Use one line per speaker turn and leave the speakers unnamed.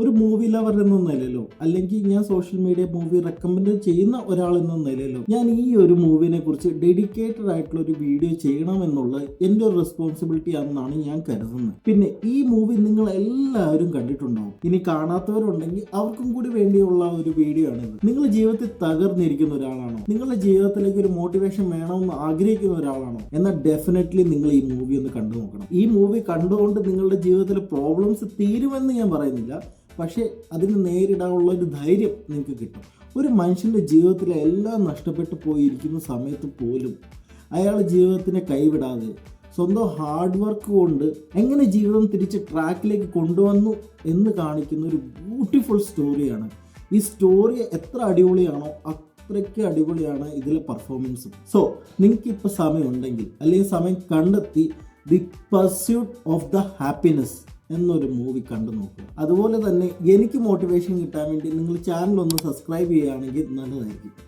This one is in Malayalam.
ഒരു മൂവി ലവർ എന്ന നിലയിലോ അല്ലെങ്കിൽ ഞാൻ സോഷ്യൽ മീഡിയ മൂവി റെക്കമെൻഡ് ചെയ്യുന്ന ഒരാൾ എന്ന നിലയിലോ ഞാൻ ഈ ഒരു മൂവിനെ കുറിച്ച് ഡെഡിക്കേറ്റഡ് ആയിട്ടുള്ള ഒരു വീഡിയോ ചെയ്യണമെന്നുള്ളത് എൻ്റെ ഒരു റെസ്പോൺസിബിലിറ്റി ആണെന്നാണ് ഞാൻ കരുതുന്നത്. പിന്നെ ഈ മൂവി നിങ്ങൾ എല്ലാവരും കണ്ടിട്ടുണ്ടാവും. ഇനി കാണാത്തവരുണ്ടെങ്കിൽ അവർക്കും കൂടി വേണ്ടിയുള്ള ഒരു വീഡിയോ ആണിത്. നിങ്ങൾ ജീവിതത്തിൽ തകർന്നിരിക്കുന്ന ഒരാളാണോ, നിങ്ങളുടെ ജീവിതത്തിലേക്ക് ഒരു മോട്ടിവേഷൻ വേണമെന്ന് ആഗ്രഹിക്കുന്ന ഒരാളാണോ, എന്നാൽ ഡെഫിനറ്റ്ലി നിങ്ങൾ ഈ മൂവി ഒന്ന് കണ്ടു നോക്കണം. ഈ മൂവി കണ്ടുകൊണ്ട് നിങ്ങളുടെ ജീവിതത്തിലെ പ്രോബ്ലംസ് തീരുമെന്ന് ഞാൻ പറയുന്നില്ല, പക്ഷേ അതിന് നേരിടാനുള്ള ഒരു ധൈര്യം നിങ്ങൾക്ക് കിട്ടും. ഒരു മനുഷ്യൻ്റെ ജീവിതത്തിലെ എല്ലാം നഷ്ടപ്പെട്ടു പോയിരിക്കുന്ന സമയത്ത് പോലും അയാൾ ജീവിതത്തിനെ കൈവിടാതെ സ്വന്തം ഹാർഡ് വർക്ക് കൊണ്ട് എങ്ങനെ ജീവിതം തിരിച്ച് ട്രാക്കിലേക്ക് കൊണ്ടുവന്നു എന്ന് കാണിക്കുന്ന ഒരു ബ്യൂട്ടിഫുൾ സ്റ്റോറിയാണ്. ഈ സ്റ്റോറി എത്ര അടിപൊളിയാണോ അത്രയ്ക്ക് അടിപൊളിയാണ് ഇതിലെ പെർഫോമൻസും. സോ നിങ്ങൾക്ക് ഇപ്പോൾ സമയമുണ്ടെങ്കിൽ അല്ലെങ്കിൽ സമയം കണ്ടെത്തി the pursuit of the happiness എന്നൊരു മൂവി കണ്ടു നോക്കുക. അതുപോലെ തന്നെ എനിക്ക് മോട്ടിവേഷൻ കിട്ടാൻ വേണ്ടി നിങ്ങൾ ചാനൽ ഒന്ന് സബ്സ്ക്രൈബ് ചെയ്യുകയാണെങ്കിൽ നല്ലതായിരിക്കും.